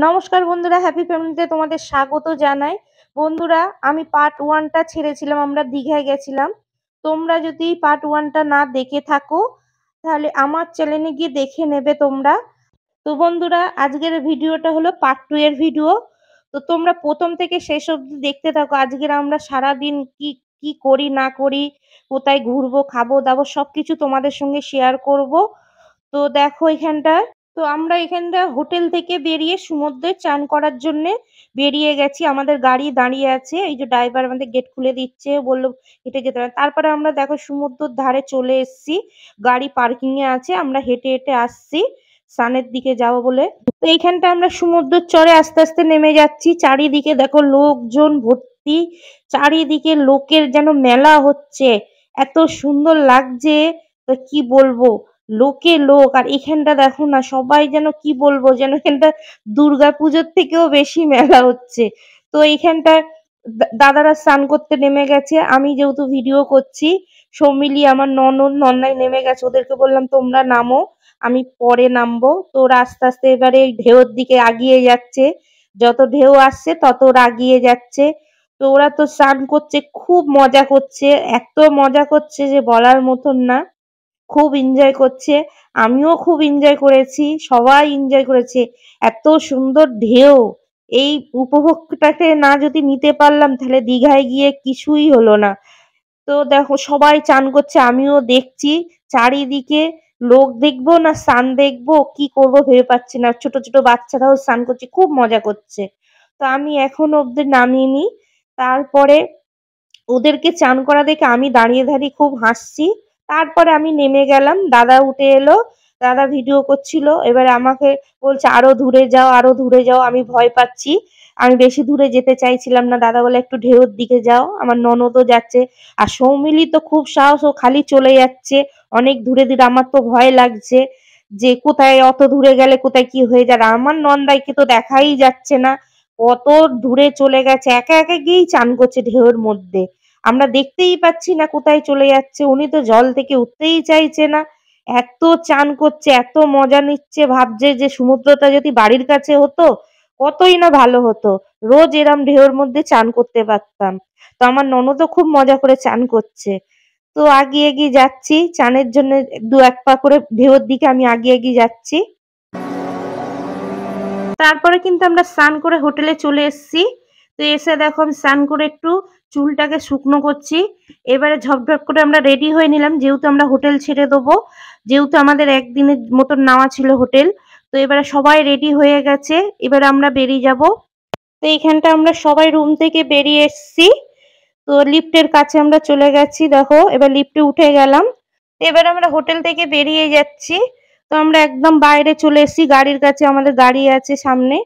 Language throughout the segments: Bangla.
নমস্কার বন্ধুরা, হ্যাপি ফ্যামিলিতে তোমাদের স্বাগত জানাই। বন্ধুরা, আমি পার্ট 1টা ছেড়েছিলাম, আমরা দীঘায় গেছিলাম। তোমরা যদি পার্ট 1টা না দেখে থাকো তাহলে আমার চ্যানেলে গিয়ে দেখে নেবে তোমরা। তো বন্ধুরা, আজকের ভিডিওটা হলো পার্ট 2 এর ভিডিও। তো তোমরা প্রথম থেকে শেষ অবধি দেখতে থাকো। আজকের আমরা সারাদিন কি কি করি না করি, কোথায় ঘুরবো, খাবো দাবো, সবকিছু তোমাদের সঙ্গে শেয়ার করব। তো দেখো এখানটা, তো আমরা এখানটা হোটেল থেকে বেরিয়ে সমুদ্রে চান করার জন্য বেরিয়ে গেছি। আমাদের গাড়ি দাঁড়িয়ে আছে, এই যে ড্রাইভার আমাদের গেট খুলে দিচ্ছে, বললো হেঁটে যেতে হবে। তারপরে আমরা দেখো সমুদ্রের ধারে চলে এসেছি, গাড়ি পার্কিং এ আছে, আমরা হেঁটে হেঁটে আসছি স্নানের দিকে যাব বলে। তো এইখানটা আমরা সমুদ্রের চরে আস্তে আস্তে নেমে যাচ্ছি। চারিদিকে দেখো লোকজন ভর্তি, চারিদিকে লোকের যেন মেলা হচ্ছে, এত সুন্দর লাগছে। তো কি বলবো, লোকে লোক। আর এখানটা দেখো না, সবাই যেন কি বলবো, যেন এখানটা দুর্গাপুজোর থেকেও বেশি মেলা হচ্ছে। তো এইখানটা দাদারা স্নান করতে নেমে গেছে, আমি যেহেতু ভিডিও করছি, সৌমিলি আমার ননদ নন্দাই নেমে গেছে। ওদেরকে বললাম তোমরা নামো, আমি পরে নামবো। তো ওরা আস্তে আস্তে এবারে ঢেউর দিকে আগিয়ে যাচ্ছে, যত ঢেউ আসছে তত ওরা আগিয়ে যাচ্ছে। তো ওরা তো স্নান করছে, খুব মজা করছে, এত মজা করছে যে বলার মতন না। খুব এনজয় করছে, আমিও খুব এনজয় করেছি, সবাই এনজয় করেছে। এত সুন্দর ঢেউ, এই উপভোগটাকে না যদি নিতে পারলাম তাহলে দীঘায় গিয়ে কিছুই হলো না। তো দেখো সবাই চান করছে, আমিও দেখছি। চারিদিকে লোক দেখবো না স্নান দেখবো, কি করব ভেবে পাচ্ছি না। ছোট ছোট বাচ্চারাও স্নান করছে, খুব মজা করছে। তো আমি এখনো অব্দি নামিনি। তারপরে ওদেরকে চান করা দেখে আমি দাঁড়িয়ে দাঁড়িয়ে খুব হাসছি। তারপরে আমি নেমে গেলাম, দাদা উঠে এলো, দাদা ভিডিও করছিল। এবারে আমাকে বলছে আরো দূরে যাও, আরো দূরে যাও। আমি ভয় পাচ্ছি, আমি বেশি দূরে যেতে চাইছিলাম না। দাদা বলে একটু ঢেউর দিকে যাও। আমার ননদও যাচ্ছে, আর সৌমিলি তো খুব সাহস, ও খালি চলে যাচ্ছে অনেক দূরে দূরে। আমার তো ভয় লাগছে যে কোথায় অত দূরে গেলে কোথায় কি হয়ে যায়। আমার নন্দাইকে তো দেখাই যাচ্ছে না, কত দূরে চলে গেছে, একা একা গিয়েই চান করছে ঢেউয়ের মধ্যে। আমরা দেখতেই পাচ্ছি না কোথায় চলে যাচ্ছে। উনি তো জল থেকে উঠতেই চাইছে না, এত চান করছে, এত মজা নিচ্ছে, ভাবছে যে সমুদ্রটা যদি বাড়ির কাছে হতো কতই না ভালো হতো, রোজ এরম ঢেউর মধ্যে চান করতে পারতাম। তো আমার ননদও খুব মজা করে চান করছে। তো আগিয়ে এগিয়ে যাচ্ছি চানের জন্য, দু এক পা করে ঢেউর দিকে আমি আগিয়ে এগিয়ে যাচ্ছি। তারপরে কিন্তু আমরা স্নান করে হোটেলে চলে এসেছি। তো এসে দেখো আমি স্নান করে একটু চুলটাকে শুকনো করছি। এবারে ঝপঝপ করে আমরা রেডি হয়ে নিলাম, যেহেতু আমরা হোটেল ছেড়ে দেবো, যেহেতু আমাদের একদিনের মতন নেওয়া ছিল হোটেল। তো এবারে সবাই রেডি হয়ে গেছে, এবারে আমরা বেরিয়ে যাব। তো এইখানটা আমরা সবাই রুম থেকে বেরিয়ে এসেছি। তো লিফটের কাছে আমরা চলে গেছি, দেখো এবার লিফটে উঠে গেলাম। এবার আমরা হোটেল থেকে বেরিয়ে যাচ্ছি। তো আমরা একদম বাইরে চলে এসেছি, গাড়ির কাছে, আমাদের গাড়ি আছে সামনে।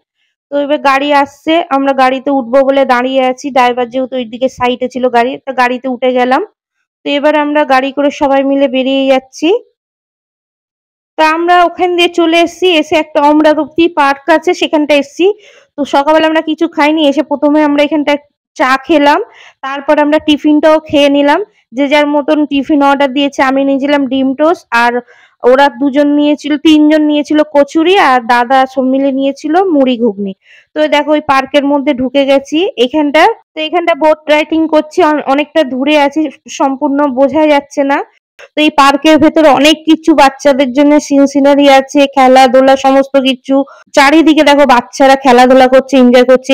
তো এবার গাড়ি আসছে, আমরা গাড়িতে উঠবো বলে দাঁড়িয়ে আছি। ড্রাইভার যেহেতু ওইদিকে সাইডে ছিল গাড়ি, তো গাড়িতে উঠে গেলাম। তো এবার আমরা গাড়ি করে সবাই মিলে বেরিয়ে যাচ্ছি। তা আমরা ওখান দিয়ে চলে এসেছি, এসে একটা অমরাবতী পার্ক আছে সেখানটা এসেছি। তো সকালবেলা আমরা কিছু খাইনি, এসে প্রথমে আমরা এখানটা চা খেলাম। তারপর আমরা টিফিনটাও খেয়ে নিলাম, যে যার মতন টিফিন অর্ডার দিয়েছে। আমি নিয়েছিলাম ডিম টোস্ট, আর ওরা তিনজন নিয়েছিল কচুরি, আর দাদা সব মিলে নিয়েছিল মুড়ি ঘুগনি। তো দেখো ওই পার্কের মধ্যে ঢুকে গেছি এখানটা। তো এখানটা বোট রাইডিং করছি, অনেকটা দূরে আছি, সম্পূর্ণ বোঝা যাচ্ছে না। তো এই পার্কের ভেতরে অনেক কিছু বাচ্চাদের জন্য সিনারি আছে, খেলাধুলা সমস্ত কিছু। চারিদিকে দেখো বাচ্চারা খেলাধুলা করছে, এনজয় করছে।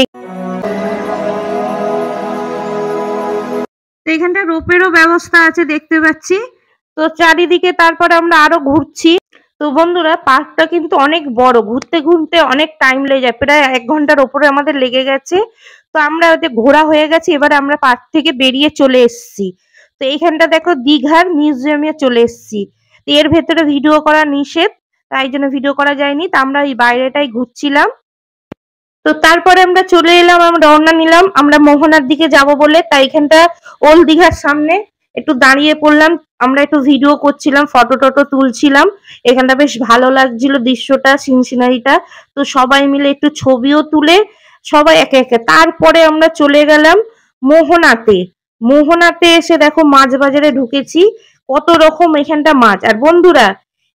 তো এখানটা রোপেরও ব্যবস্থা আছে দেখতে পাচ্ছি। তো চারিদিকে তারপরে আমরা আরো ঘুরছি। তো বন্ধুরা, পার্কটা কিন্তু অনেক বড়, ঘুরতে ঘুরতে অনেক টাইম লেগে যায়, প্রায় 1 ঘন্টার ওপরে আমাদের লেগে গেছে। তো আমরা ওতে ঘোরা হয়ে গেছে, এবারে আমরা পার্ক থেকে বেরিয়ে চলে এসেছি। তো এইখানটা দেখো দীঘার মিউজিয়ামে চলে এসেছি। এর ভেতরে ভিডিও করা নিষেধ, তাই জন্য ভিডিও করা যায়নি। তা আমরা এই বাইরেটাই ঘুরছিলাম। তো তারপরে আমরা চলে এলাম, আমরা রওনা নিলাম আমরা মোহনার দিকে যাব বলে। তাই এখানটা ওল্ড দীঘার সামনে একটু দাঁড়িয়ে পড়লাম, আমরা একটু ভিডিও করছিলাম, ফটো টটো তুলছিলাম। এখানটা বেশ ভালো লাগছিল দৃশ্যটা, সিনারিটা। তো সবাই মিলে একটু ছবিও তুলে সবাই একে একে তারপরে আমরা চলে গেলাম মোহনাতে। মোহনাতে এসে দেখো মাছ বাজারে ঢুকেছি, কত রকম এখানটা মাছ। আর বন্ধুরা,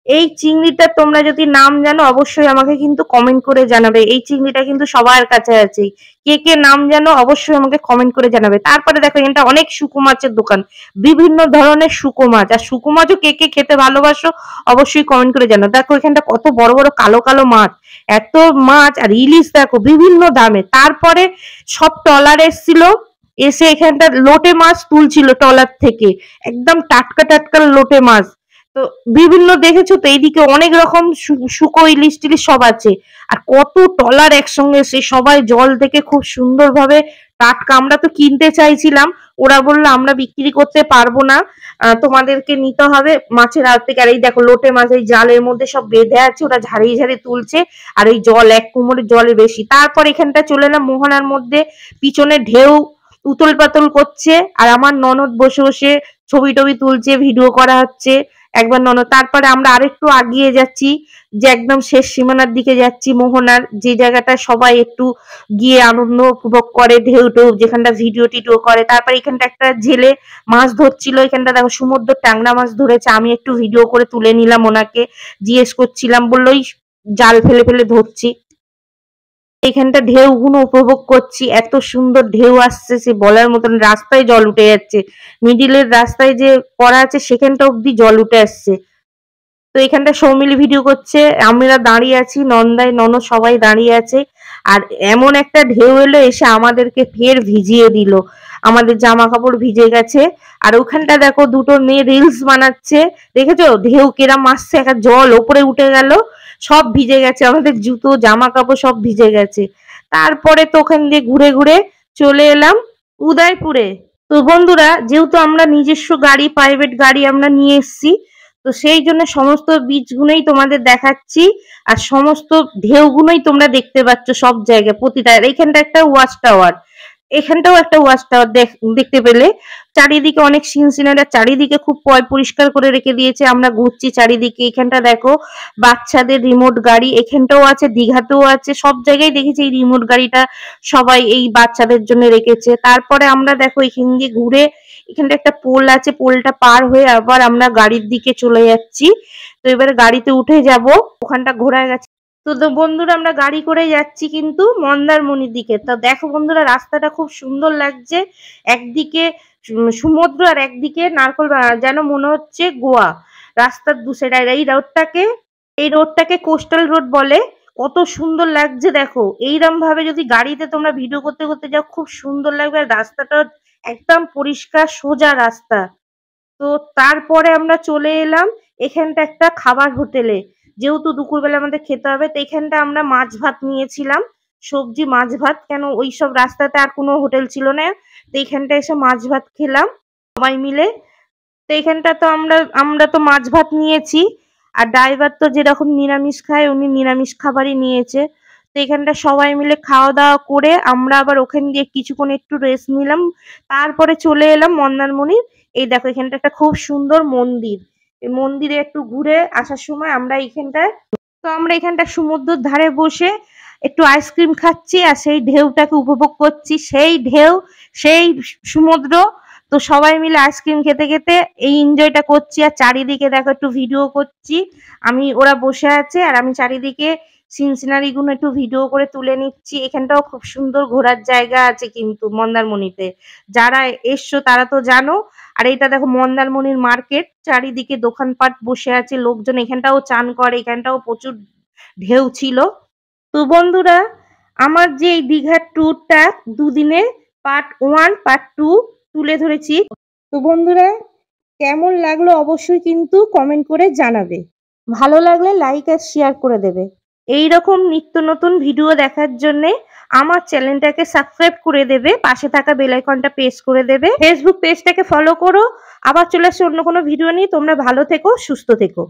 এই চিংড়িটা তোমরা যদি নাম জানো অবশ্যই আমাকে কিন্তু কমেন্ট করে জানাবে। এই চিংড়িটা কিন্তু সবার কাছে আছে। কে কে নাম জানো অবশ্যই আমাকে কমেন্ট করে জানাবে। তারপরে দেখো এটা অনেক শুকো মাছের দোকান, বিভিন্ন ধরনের শুকো মাছ। আর শুকো মাছও কে কে খেতে ভালোবাসো অবশ্যই কমেন্ট করে জানাও। দেখো এখানটা কত বড় বড় কালো কালো মাছ, এত মাছ আর ইলিশ দেখো বিভিন্ন দামে। তারপরে সব ট্রলার এসছিল, এসে এখানটা লোটে মাছ তুলছিল ট্রলার থেকে, একদম টাটকা টাটকা লোটে মাছ। তো বিভিন্ন দেখেছো তো এইদিকে অনেক রকম শুকো ইলিশ টিলিশ সব আছে। আর কত ট্রলার একসঙ্গে, সে সবাই জল থেকে খুব সুন্দরভাবে টাটকা। আমরা তো কিনতে চাইছিলাম, ওরা বললো আমরা বিক্রি করতে পারবো না, তোমাদেরকে নিতে হবে মাছের হাত থেকে। আর এই দেখো লোটে মাছ এই জালের মধ্যে সব বেঁধে আছে, ওরা ঝাড়িয়ে ঝাড়িয়ে তুলছে। আর এই জল এক কোমরের জলের বেশি। তারপর এখানটা চলে এলাম মোহনার মধ্যে, পিছনে ঢেউ উতল পাতল করছে, আর আমার ননদ বসে বসে ছবি টবি তুলছে, ভিডিও করা হচ্ছে একবার ননদ। তারপরে আমরা আরেকটু আগিয়ে যাচ্ছি, যে একদম শেষ সীমানার দিকে যাচ্ছি মোহনার, যে জায়গাটা সবাই একটু গিয়ে আনন্দ উপভোগ করে, ঢেউ টেউ যেখানটা ভিডিও টিডিও করে। তারপরে এখানটা একটা জেলে মাছ ধরছিল, এখানটা দেখো সমুদ্র ট্যাংরা মাছ ধরেছে। আমি একটু ভিডিও করে তুলে নিলাম, ওনাকে জিজ্ঞেস করছিলাম, বললো ওই জাল ফেলে ফেলে ধরছি। এখানটা ঢেউগুলো উপভোগ করছি, এত সুন্দর ঢেউ আসছে সে বলার মতন। রাস্তায় জল উঠে যাচ্ছে, মিডিলের রাস্তায় যে করা আছে সেখানটা অব্দি জল উঠে আসছে। তো এখানটা সৌমিলি ভিডিও করছে, আমরা দাঁড়িয়ে আছি, নন্দাই ননদ সবাই দাঁড়িয়ে আছে। আর এমন একটা ঢেউ এলো, এসে আমাদেরকে ফের ভিজিয়ে দিল, আমাদের জামা কাপড় ভিজে গেছে। আর ওখানটা দেখো দুটো মেয়ে রিলস বানাচ্ছে, দেখেছো ঢেউ কেরাম আসছে, একটা জল ওপরে উঠে গেল, সব ভিজে গেছে, আমাদের জুতো জামা কাপড় সব ভিজে গেছে। তারপরে তো ওখান দিয়ে ঘুরে ঘুরে চলে এলাম উদয়পুরে। তো বন্ধুরা, যেহেতু আমরা নিজস্ব গাড়ি, প্রাইভেট গাড়ি আমরা নিয়ে এসেছি, তো সেই জন্য সমস্ত বীচ গুলোই তোমাদের দেখাচ্ছি, আর সমস্ত ঢেউ গুলোই তোমরা দেখতে পাচ্ছ সব জায়গায় প্রতিটা। এইখানটা একটা ওয়াচ টাওয়ার, এখানটাও একটা ওয়াচ টাওয়ার দেখতে পেলে। চারিদিকে অনেক সিনসিনারি, চারিদিকে খুব পরিষ্কার করে রেখে দিয়েছে। আমরা ঘুরছি চারিদিকে, এখানটা দেখো বাচ্চাদের রিমোট গাড়ি, এখানটাও আছে, দীঘাতেও আছে, সব জায়গায় দেখেছি এই রিমোট গাড়িটা সবাই এই বাচ্চাদের জন্য রেখেছে। তারপরে আমরা দেখো এখান দিয়ে ঘুরে, এখানটা একটা পোল আছে, পোলটা পার হয়ে আবার আমরা গাড়ির দিকে চলে যাচ্ছি। তো এবারে গাড়িতে উঠে যাব, ওখানটা ঘোরা গেছে। তো বন্ধুরা আমরা গাড়ি করে যাচ্ছি কিন্তু মন্দারমণির দিকে। তো দেখো বন্ধুরা, রাস্তাটা খুব সুন্দর লাগছে, একদিকে সমুদ্র আর একদিকে নারকল যেন মনে হচ্ছে গোয়া। রাস্তার দু সাইড, আর এই রোডটাকে কোস্টাল রোড বলে। কত সুন্দর লাগছে দেখো, এইরকম ভাবে যদি গাড়িতে তোমরা ভিডিও করতে করতে যাও খুব সুন্দর লাগবে। আর রাস্তাটা একদম পরিষ্কার সোজা রাস্তা। তো তারপরে আমরা চলে এলাম এখানটা একটা খাবার হোটেলে, যেহেতু দুপুরবেলা আমাদের খেতে হবে। তো এখানটা আমরা মাছ ভাত নিয়েছিলাম, সবজি মাছ ভাত, কেন ওই সব রাস্তাতে আর কোনো হোটেল ছিল না। তো এখানটা এসে মাছ ভাত খেলাম সবাই মিলে। তো এখানটা তো আমরা তো মাছ ভাত নিয়েছি, আর ড্রাইভার তো যেরকম নিরামিষ খায় উনি নিরামিষ খাবারই নিয়েছে। তো এখানটা সবাই মিলে খাওয়া দাওয়া করে আমরা আবার ওখান দিয়ে কিছুক্ষণ একটু রেস্ট নিলাম। তারপরে চলে এলাম মন্দারমণির। এই দেখো এখানটা একটা খুব সুন্দর মন্দির, এই মন্দিরে একটু ঘুরে আসার সময় আমরা এখানটায়, তো আমরা এখানটা সমুদ্রের ধারে বসে একটু আইসক্রিম খাচ্ছি আর সেই ঢেউটাকে উপভোগ করছি, সেই ঢেউ সেই সমুদ্র। তো সবাই মিলে আইসক্রিম খেতে খেতে এই এনজয়টা করছি। আর চারিদিকে দেখো একটু ভিডিও করছি আমি, ওরা বসে আছে আর আমি চারিদিকে সিনসিনারি গুলো একটু ভিডিও করে তুলে নিচ্ছি। এখানটাও খুব সুন্দর ঘোরার জায়গা আছে কিন্তু মন্দারমণিতে, যারা এসছো তারা তো জানো। আর এটা দেখো মন্দারমণির মার্কেট, চারিদিকে দোকানপাট বসে আছে, লোকজন এখানটাও চান করে, এখানটাও প্রচুর ঢেউ ছিল। তো বন্ধুরা, আমার যে এই দীঘার ট্যুরটা দুদিনে পার্ট 1 পার্ট 2 তুলে ধরেছি। তো বন্ধুরা, কেমন লাগলো অবশ্যই কিন্তু কমেন্ট করে জানাবে, ভালো লাগলে লাইক আর শেয়ার করে দেবে। এই রকম নিত্য নতুন ভিডিও দেখার জন্য আমার চ্যানেলটাকে সাবস্ক্রাইব করে দেবে, পাশে থাকা বেল আইকনটা প্রেস করে দেবে, ফেসবুক পেজটাকে ফলো করো। আবার চলে আসছে অন্য কোনো ভিডিও নিয়ে। তোমরা ভালো থেকো, সুস্থ থেকো।